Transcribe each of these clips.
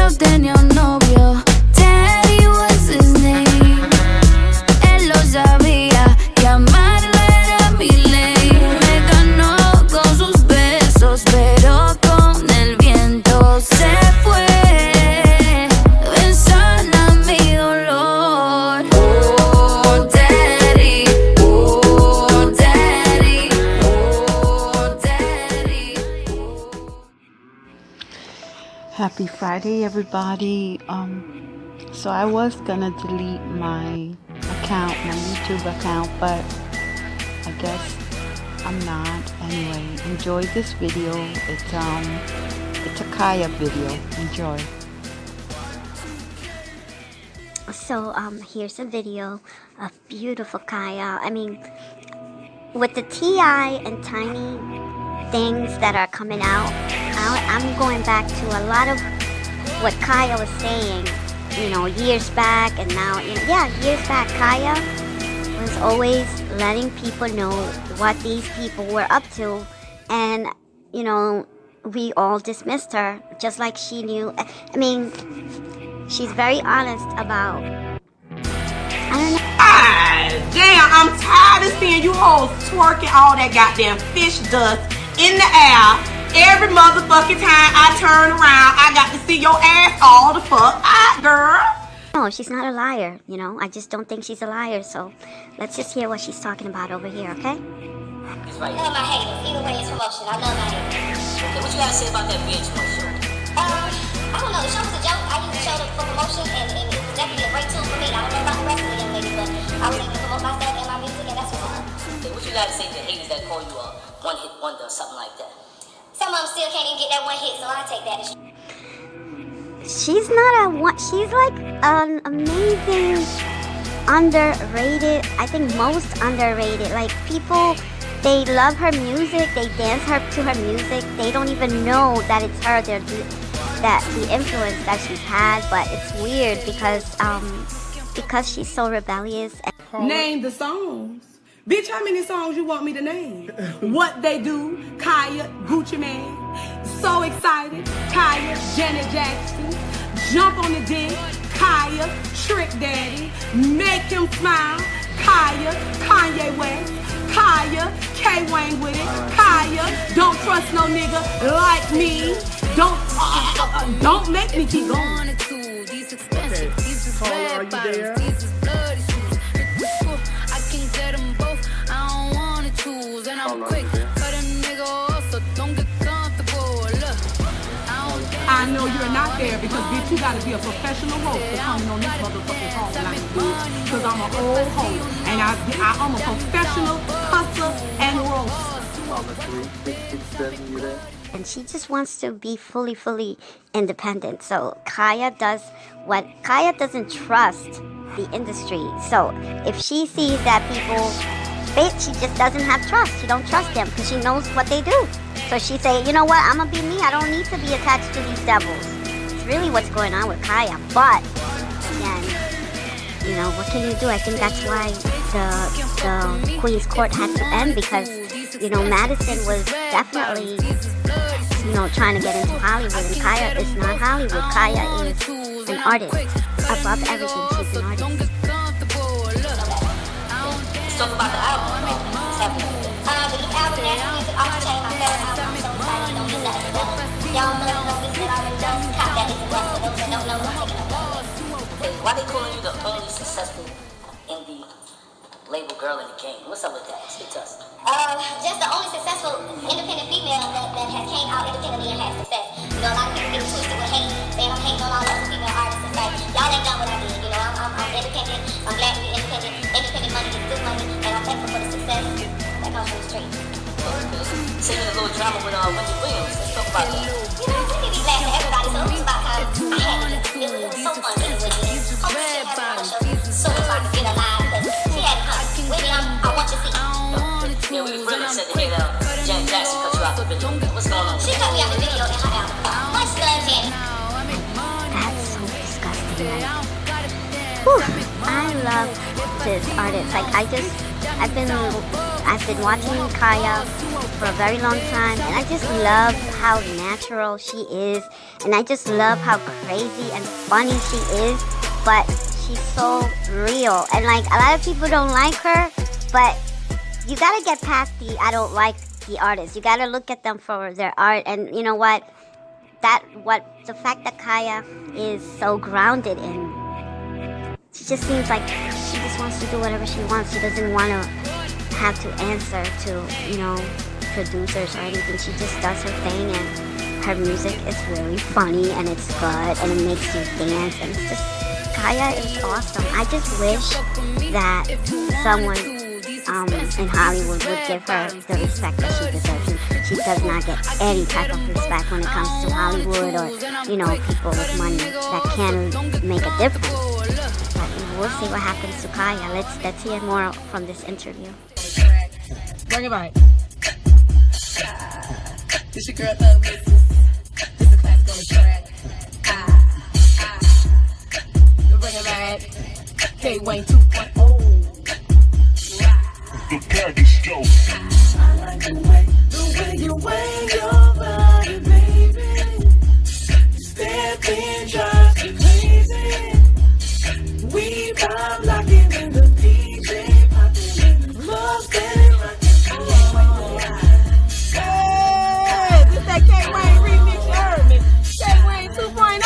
yo tenía un novio, Teddy was his name. Él lo sabía, y amarlo era mi ley. Me ganó con sus besos, pero con el viento se fue. Ven, sana mi dolor. Oh, Teddy, oh, Teddy, oh, Teddy. Happy Friday, everybody. So I was gonna delete my account, my YouTube account, but I guess I'm not. Anyway, enjoy this video. It's a Khia video. Enjoy. So here's a video of beautiful Khia. I mean, with the Ti and Tiny things that are coming out, I'm going back to a lot of what Khia was saying, you know, years back, and now, you know, yeah, years back, Khia was always letting people know what these people were up to, and, you know, we all dismissed her, just like she knew. I mean, she's very honest about, I don't know. Ah, damn, I'm tired of seeing you hoes twerking all that goddamn fish dust in the air. Every motherfucking time I turn around, I got to see your ass all the fuck out, girl. No, she's not a liar, you know. I just don't think she's a liar, so let's just hear what she's talking about over here, okay? It's right. I love my haters. Either way, it's promotion. I love my haters. Okay, what you gotta say about that VH1 show? I don't know. The show was a joke. I used the show for promotion, and it was definitely a great tool for me. I don't know about the rest of the young ladies, but I was able to promote myself and my music, and that's what's up. Okay, what you gotta say to haters that call you a one-hit wonder or something like that? Some of them still can't even get that one hit, so I take that. She's not a one. She's like an amazing, underrated. I think most underrated. Like, people, they love her music. They dance to her music. They don't even know that it's her. That the influence that she's had. But it's weird because she's so rebellious. Name the songs. Bitch, how many songs you want me to name? What They Do, Khia, Gucci Mane, So Excited, Khia, Janet Jackson, Jump on the Dick, Khia, Trick Daddy, Make Him Smile, Khia, Kanye West, Khia, K-Wayne with it, Khia, Don't Trust No Nigga Like Me, Don't Make Me Keep Going. Okay, caller, are you there? I know you're not there because, bitch, you gotta be a professional roaster coming on this motherfucking phone like this. Because I'm an old host and I'm a professional hustler and roaster. And she just wants to be fully independent. So Khia doesn't trust the industry. So if she sees that people, she just doesn't have trust. She don't trust them because she knows what they do. So she say, you know what, I'm gonna be me. I don't need to be attached to these devils. It's really what's going on with Khia. But again, you know, what can you do? I think that's why the Queen's Court had to end, because, you know, Madison was definitely, you know, trying to get into Hollywood, and Khia is not Hollywood. Khia is an artist. Above everything, she's an artist. Let's talk about the album. The new album, National Music Off the Chain, my favorite album. I'm so excited. Don't do nothing. Y'all know this that I already done. Cop that is a blast. For those that don't know, I'm taking a blast. Why they calling you the only successful indie label girl in the game? What's up with that? Speak to us. Just the only successful independent female that has came out independently and had success. You know, a lot of people get it twisted with hate, saying I'm hating on all those female artists. It's like, y'all ain't done what I did. You know, I'm independent. I'm glad to be independent. Independent money is good money, and I'm thankful for the success that comes from the street. Singing a little drama with Wendy Williams. Let's talk about that. You know, we be glad for everybody, so it was about time I had to do it. It was so fun getting with it. Hope she has another show soon if I can get her live, because she had fun. Whitney, I want you to see. Yeah, we really said to hit Janet Jackson cut you out the video. What's going on? She cut me out the video in her album. Much love, Janet. That's so disgusting. Whew, I love this artist. Like, I've been I've been watching Khia for a very long time, and I just love how natural she is, and I just love how crazy and funny she is, but she's so real. And like, a lot of people don't like her, but you gotta get past the I don't like the artist. You gotta look at them for their art, and you know what? The fact that Khia is so grounded in, she just seems like she just wants to do whatever she wants. She doesn't want to have to answer to, you know, producers or anything. She just does her thing, and her music is really funny, and it's good, and it makes you dance, and it's just, Khia is awesome. I just wish that someone in Hollywood would give her the respect that she deserves. She does not get any type of respect when it comes to Hollywood or, you know, people with money that can make a difference. But we'll see what happens to Khia. Let's hear more from this interview. Bring it back. This your girl, Mrs. This is class going track. Bring it back. K-Wayne 2.0. The package go. I like the way you wave your body, baby. Step in, drive me crazy. We vibe like it in the PJ, popping in the club, standing like it's Hey, this that K-Wayne remix, you heard me. K-Wayne 2.0.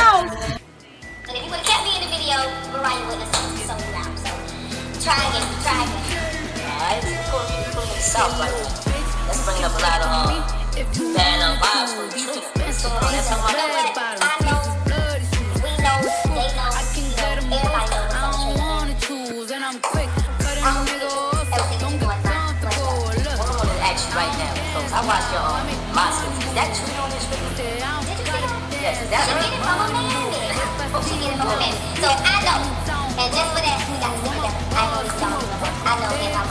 And if you would have kept me in the video, Mariah wouldn't have sung so loud. So try again. Alright, pulling the south right now. That's bringing up a lot of bad vibes for the truth. So that's how You know what? I know, we know, they know, everybody knows what's on the train. I don't think everything is going fine. Well, I want to ask you right now, because I watched your monsters. Is that true on this video? Did you see that? Yes, is that She right? get it from a man. She get it from a man. So I know. And just for that, we got to stick together. I know this song. I know that I'm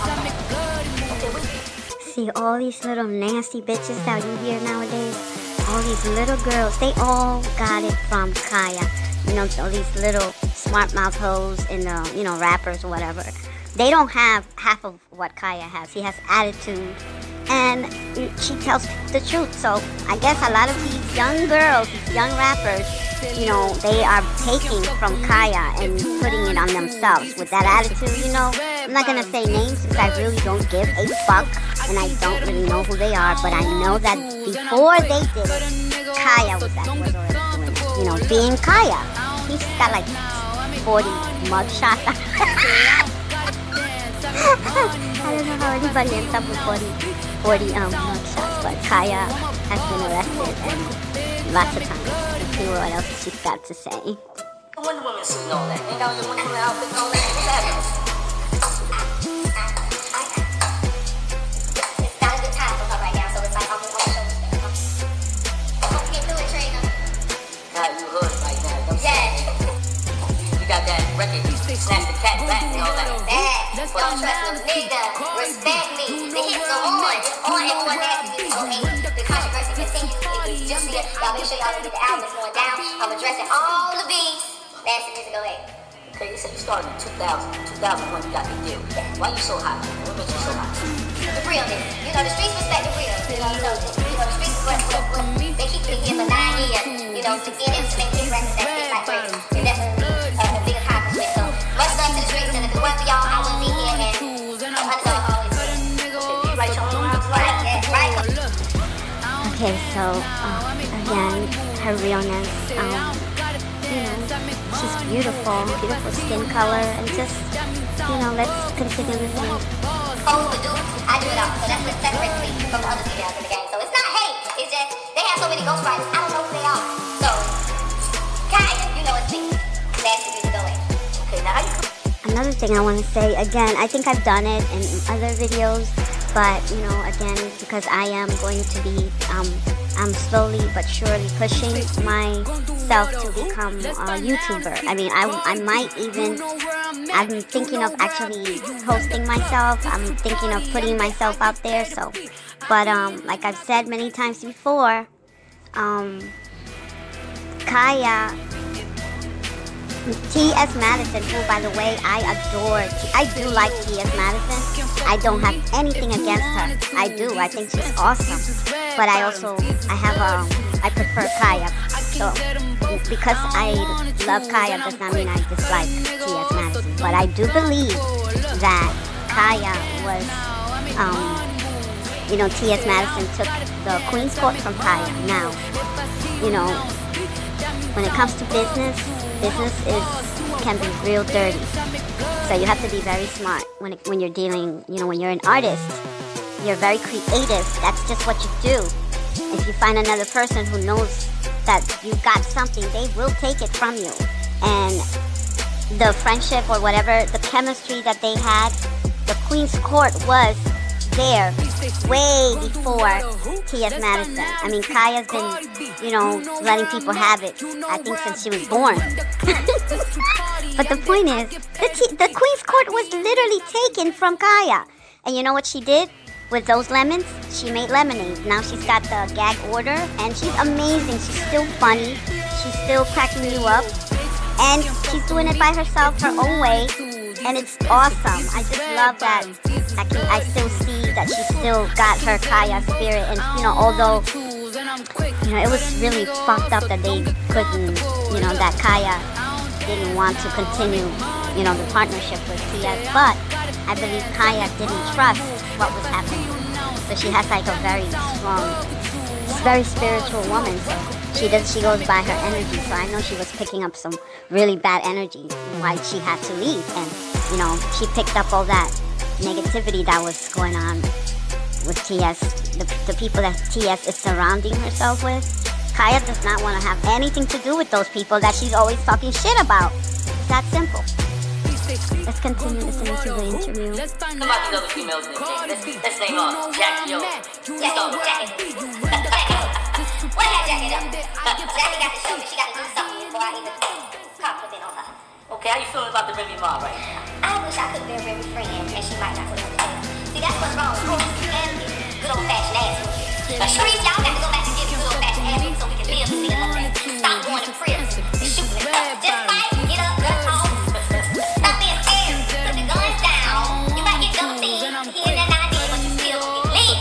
See, all these little nasty bitches that you hear nowadays, all these little girls, they all got it from Khia. You know, all these little smart mouth hoes and, you know, rappers or whatever. They don't have half of what Khia has. He has attitude, and she tells the truth. So I guess a lot of these young girls, these young rappers, you know, they are taking from Khia and putting it on themselves with that attitude, you know. I'm not gonna say names because I really don't give a fuck, and I don't really know who they are, but I know that before they did it, Khia was already doing it, you know, being Khia. He's got like 40 mugshots. I don't know how anybody ends up with 40 mugshots, but Khia has been arrested and lots of times. Let's see what else she's got to say. Wonder Woman suit and all that. Ain't got the Wonder Woman outfit and all that. What's happening? It's not a good time for her right now, so it's like I'm on the show. Let's get through it, Trina. Now you hood right now. Don't say Yes. You got that record, snap the cat back and all that. That. Don't trust no nigga. Respect me. The hits go on. On and on nasty. Okay. The controversy continues. It gets juicier. Y'all make sure y'all look at the album. It's going down. I'm addressing all the beats. Nasty music go ahead. Okay, you said you started in 2001 you got the deal. Why you so hot? What makes you so hot? The realness. You know, the streets respect the real. You know, the streets is what they keep me here for 9 years. You know, to get into make big records that hit like great. And definitely a big accomplishment. So much love to the streets, and if it wasn't for y'all, I wouldn't be here. And understand always Right, y'all right. Okay, so again, her realness, you know, she's beautiful skin color, and just, you know, let's continue listening. Oh, do I do it all. So that's what separates me from the other females in the game. So it's not hate. It's just they have so many ghostwriters. I don't know who they are. So, Khia, you know it's me. Nasty music go ahead. Okay, now how you Another thing I want to say, again, I think I've done it in other videos, but, you know, again, because I am going to be, I'm slowly but surely pushing myself to become a YouTuber. I mean, I might even, I'm thinking of actually hosting myself. I'm thinking of putting myself out there, so, but, like I've said many times before, Khia T.S. Madison, who, by the way, I adore. I do like T.S. Madison. I don't have anything against her. I do. I think she's awesome. But I prefer Khia. So, because I love Khia does not mean I dislike T.S. Madison. But I do believe that Khia was, T.S. Madison took the Queen's Court from Khia. Now, when it comes to business can be real dirty. So you have to be very smart when you're dealing, when you're an artist, you're very creative. That's just what you do. If you find another person who knows that you got something, they will take it from you. And the friendship or whatever, the chemistry that they had, the Queen's Court was there way before T.S. Madison. I mean, Khia's been, letting people have it, I think, since she was born. But the point is, the Queen's Court was literally taken from Khia. And you know what she did with those lemons? She made lemonade. Now she's got the gag order, and she's amazing. She's still funny. She's still cracking you up. And she's doing it by herself, her own way. And it's awesome. I just love that. I still see that she still got her Khia spirit. And, although, it was really fucked up that they couldn't, that Khia didn't want to continue, the partnership with T.S. But I believe Khia didn't trust what was happening. So she has like a very strong, very spiritual woman. So she goes by her energy. So I know she was picking up some really bad energy why she had to leave. And, she picked up all that negativity that was going on with T.S., the people that T.S. is surrounding herself with. Khia does not want to have anything to do with those people that she's always talking shit about. It's that simple. Let's continue listening to the interview. Come on, these other females in this thing. Let's name Jackie O. Let's go, Jackie. What that Jackie up? Jackie got to show me she got to do something before I even compliment on her. Okay, how you feeling about the Remy Ma right now? I wish I could be a Remy friend, and she might not understand. See, that's what's wrong with Remy and good old-fashioned ass movies. The streets, y'all got to go back and get good old-fashioned ass movies so we can live and see another day. Stop going to prison and shooting and stuff. Just fight, get up, get home. Stop being scared. Put the guns down. You might get dumb things here and there now and then, but you still can live.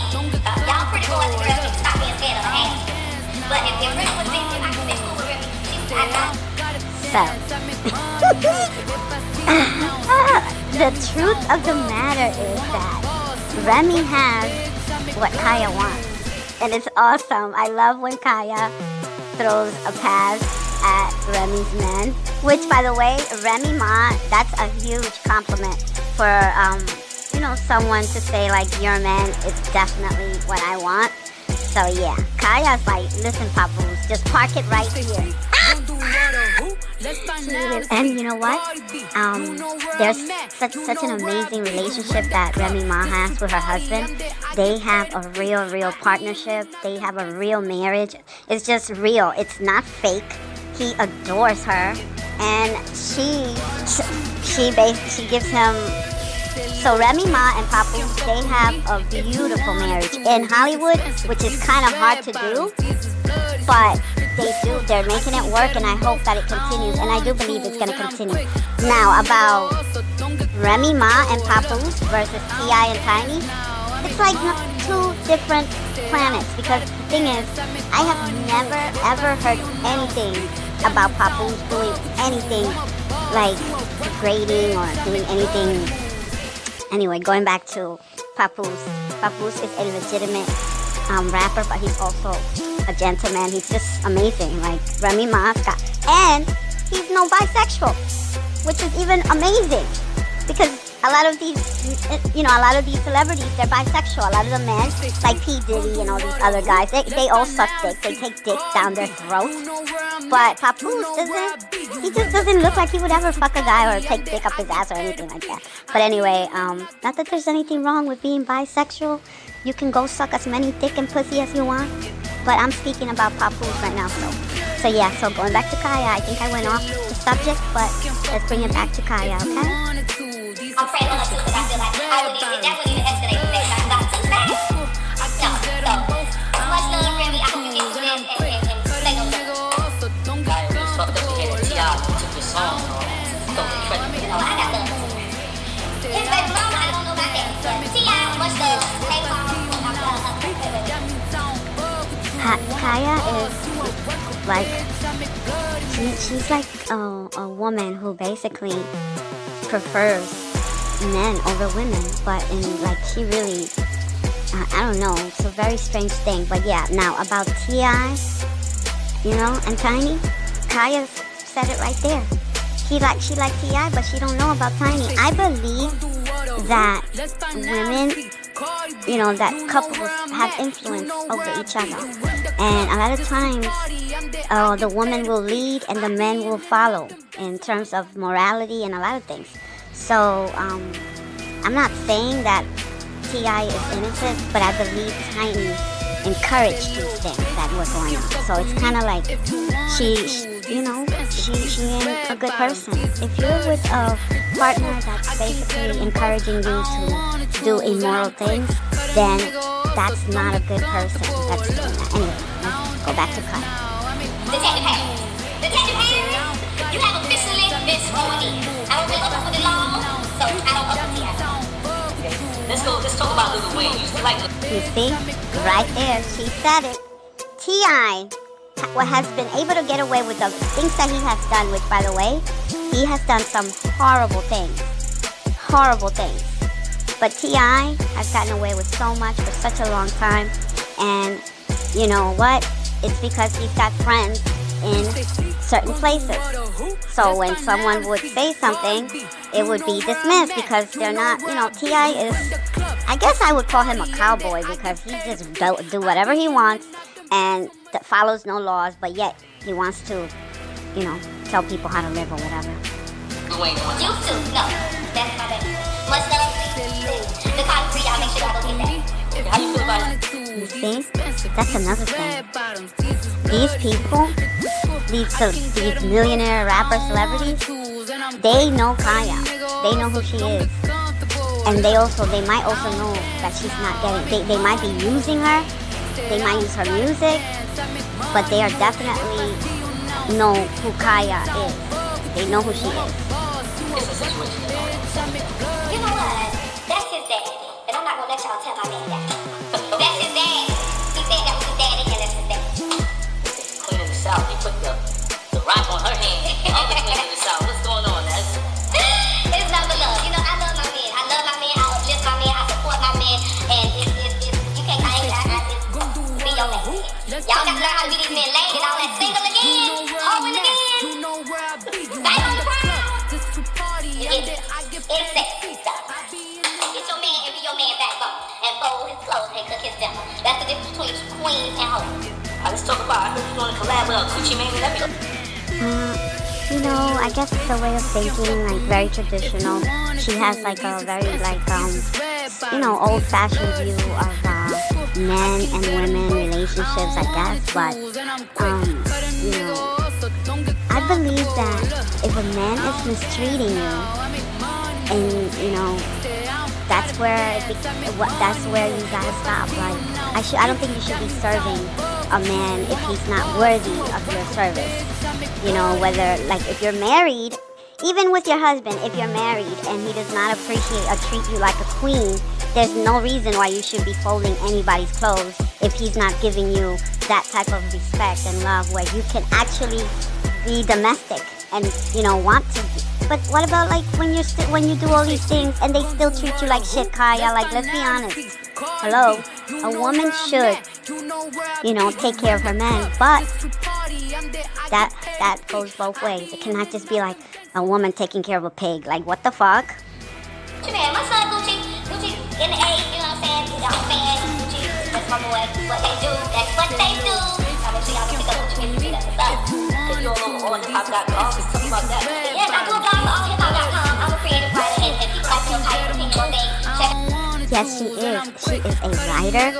Y'all pretty boys and girls need to stop being scared of her ass. But if Remy would have been, if I could have been cool with Remy, I got So, the truth of the matter is that Remy has what Khia wants. And it's awesome. I love when Khia throws a pass at Remy's men. Which, by the way, Remy Ma, that's a huge compliment for, someone to say, like, your man is definitely what I want. So, yeah. Khia's like, listen, Papoose, just park it right here. And you know what? There's such an amazing relationship that Remy Ma has with her husband. They have a real partnership. They have a real marriage. It's just real. It's not fake. He adores her, and she gives him. So Remy Ma and Papoose, they have a beautiful marriage in Hollywood, which is kind of hard to do, but they're making it work, and I hope that it continues, and I do believe it's going to continue. Now, about Remy Ma and Papoose versus T.I. and Tiny, it's like two different planets, because the thing is, I have never, ever heard anything about Papoose doing anything like degrading or doing anything. Anyway, going back to Papoose. Papoose is a legitimate rapper, but he's also a gentleman. He's just amazing. Like Remy Ma and he's no bisexual, which is even amazing because a lot of these celebrities, they're bisexual. A lot of the men, like P. Diddy and all these other guys, they all suck dick. They take dick down their throat. But Papoose he just doesn't look like he would ever fuck a guy or take dick up his ass or anything like that. But anyway, not that there's anything wrong with being bisexual. You can go suck as many dick and pussy as you want. But I'm speaking about Papoose right now, so yeah, so going back to Khia, I think I went off the subject, but let's bring it back to Khia, okay? I'm praying on her too, because I feel like that wouldn't even escalate the next time I got too fast. No, so, much love, Remy. I hope you get through this and stay on the Khia was fucked up to hear that T.I. took your song and stole the credit. You know, I got love. His baby mama, I don't know about that. But T.I. much love. Hey, Khia is like, she's like a woman who basically prefers men over women, but in like she really, I don't know, it's a very strange thing. But yeah, now about T.I., you know, and Tiny, Khia said it right there. She like T.I., but she don't know about Tiny. I believe that women, you know, that couples have influence over each other, and a lot of times the woman will lead and the men will follow in terms of morality and a lot of things. So I'm not saying that T.I. is innocent, but I believe Tiny encouraged these things that were going on. So it's kind of like she ain't a good person. If you're with a partner that's basically encouraging you to do immoral things, then that's not a good person that's doing that. Anyway, let's go back to Khia. Detective Harris, you have officially been sworn in. I will be open for the law, so I don't open to you. Let's talk about Lil Wayne. You see? Right there, she said it. T.I. has been able to get away with the things that he has done, which, by the way, he has done some horrible things. Horrible things. But T.I. has gotten away with so much for such a long time. And you know what? It's because he's got friends in certain places. So when someone would say something, it would be dismissed because they're not, you know, T.I. is, I guess I would call him a cowboy because he just do whatever he wants and follows no laws, but yet he wants to, you know, tell people how to live or whatever. You too? No, that's my baby. Much love to you. The concrete, I'll make sure I go get that. How you feel about it? You see? That's another thing. These people, these millionaire rapper celebrities, they know Khia. They know who she is. And they might also know that she's not getting, they might be using her, they might use her music, but they are definitely know who Khia is. They know who she is. You know what? That's his daddy. And I'm not gonna let y'all tell my man that. That's his daddy. He said that was his daddy and that's his daddy. Queen of the South, he put the rock on her hand. Other Queen of the South, what's going on? It's nothing but love. You know, I love my man. I love my man. I uplift my man. I support my man. And you can't I be your man. Y'all got to learn how to be these men late and all that single again. Hoping again. Back on the ground. It's sexy stuff. Get your man and be your man backbone. And fold his clothes and cook his dinner. That's the difference between queens and hoes. Let's talk about, I heard you want to collab with Coochie Man and everything. You know, I guess it's a way of thinking, like, very traditional. She has, like, a very, like, you know, old-fashioned view of men and women relationships, I guess. But, you know, I believe that if a man is mistreating you, and, you know, that's where you gotta stop. Like, I don't think you should be serving a man if he's not worthy of your service. You know, whether, like, if you're married, even with your husband, if you're married and he does not appreciate or treat you like a queen, there's no reason why you should be folding anybody's clothes if he's not giving you that type of respect and love where you can actually be domestic and, you know, want to be. But what about, like, when you do all these things and they still treat you like shit, Khia? Like, let's be honest. Hello? A woman should, you know, take care of her man, but that goes both ways. It cannot just be like a woman taking care of a pig. Like, what the fuck? Man, my son Gucci in the A, you know what I'm saying? Y'all fan, Gucci, that's my boy. What they do, that's what they do. I make sure y'all can pick up Gucci Mane, that's what's up. If you're on hip-hop.com, let's talk about that. Yes, I do a blog for allhiphop.com. I'm a creative writer, and people like your type of thing on things. Yes, she is. She is a writer,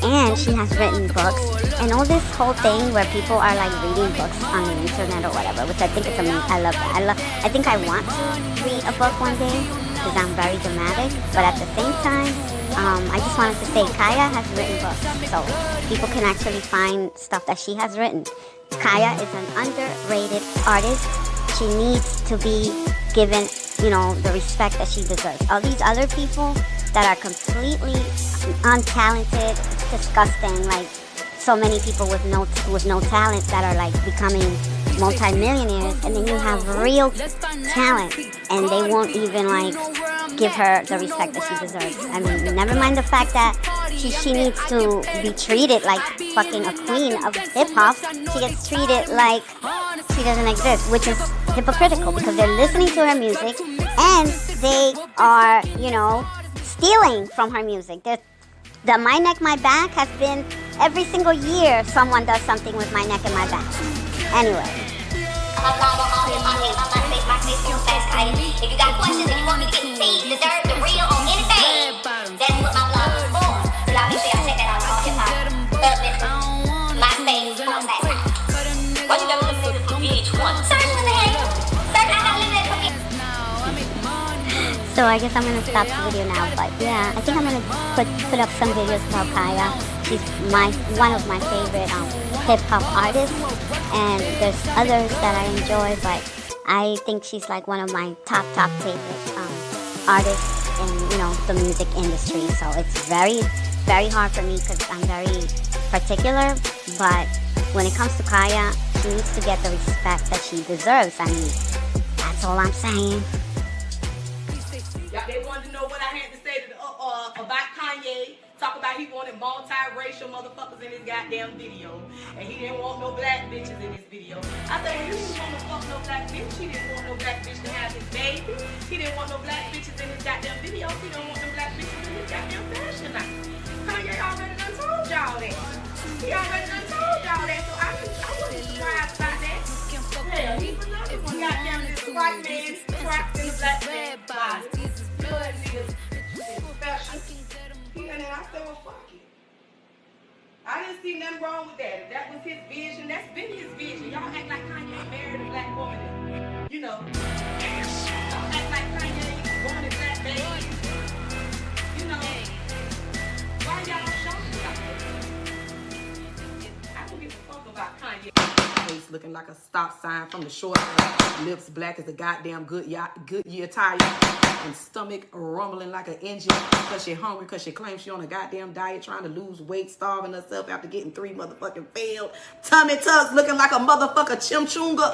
and she has written books. And all this whole thing where people are, like, reading books on the internet or whatever, which I think is amazing. I love that. I think I want to read a book one day because I'm very dramatic. But at the same time, I just wanted to say Khia has written books, so people can actually find stuff that she has written. Khia is an underrated artist, she needs to be given, you know, the respect that she deserves. All these other people that are completely untalented, disgusting, like so many people with no talent that are like becoming multi-millionaires, and then you have real talent and they won't even like give her the respect that she deserves. I mean, never mind the fact that she needs to be treated like fucking a queen of hip-hop. She gets treated like she doesn't exist, which is hypocritical because they're listening to her music and they are, you know, stealing from her music. The My Neck, My Back has been every single year someone does something with My Neck and My Back. Anyway. If you got questions and you want me to get the tea, the dirt, the real on anything, that's what my blog is for. So y'all make sure y'all check that out on hip-hop, MySpace, that. Why you gotta eliminate it from VH1? Search for the hell. Search, I gotta eliminate it from VH1. So I guess I'm gonna stop the video now, but yeah, I think I'm gonna put up some videos about Khia. She's one of my favorite hip-hop artists, and there's others that I enjoy, but I think she's like one of my top favorite artists in, you know, the music industry. So it's very, very hard for me because I'm very particular. But when it comes to Khia, she needs to get the respect that she deserves. I mean, that's all I'm saying. Yeah, they wanted to know what I had to say about Kanye. Talk about he wanted multiracial motherfuckers in his goddamn video. And he didn't want no black bitches in his video. I said, well, you didn't want to fuck no black bitch. He didn't want no black bitch to have his baby. He didn't want no black bitches in his goddamn video. He don't want no black bitches in his goddamn fashion line. Kanye already done told y'all that. He already done told y'all that. So I wasn't surprised about that. Hell, he was not one goddamn this white man trapped in a black man's body. Good niggas. Special. And then I said, well, fuck it. I didn't see nothing wrong with that. If that was his vision, that's been his vision. Y'all act like Kanye married a black woman. You know. Y'all act like Kanye wanted black babies. You know. Why y'all shocked about that? I don't give a fuck about Kanye. Face looking like a stop sign from the short end. Lips black as a goddamn Goodyear tire. And stomach rumbling like an engine because she hungry, because she claims she on a goddamn diet trying to lose weight, starving herself after getting 3 motherfucking failed tummy tucks, looking like a motherfucker chimchunga.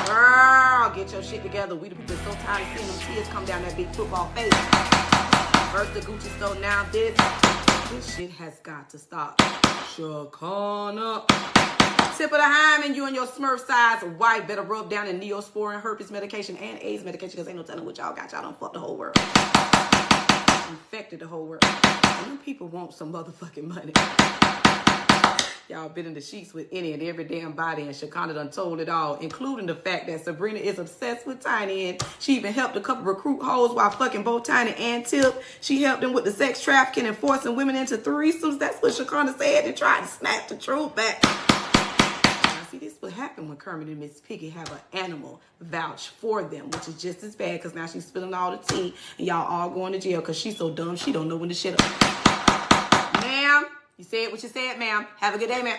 Girl, get your shit together. We the people so tired of seeing them tears come down that big football face. First the Gucci store, now this. This shit has got to stop. Shakana. Tip of the hymen, you and your Smurf size wife better rub down in Neosporin, herpes medication, and AIDS medication, because ain't no telling what y'all got. Y'all done fucked the whole world. Infected the whole world. And them people want some motherfucking money. Y'all been in the sheets with any and every damn body, and Shakana done told it all, including the fact that Sabrina is obsessed with Tiny, and she even helped a couple recruit hoes while fucking both Tiny and Tip. She helped them with the sex trafficking and forcing women into threesomes. That's what Shakana said, and tried to snatch the truth back. See, this would happen when Kermit and Miss Piggy have an animal vouch for them, which is just as bad because now she's spilling all the tea and y'all all going to jail because she's so dumb she don't know when to shut up. Ma'am, you said what you said, ma'am. Have a good day, ma'am.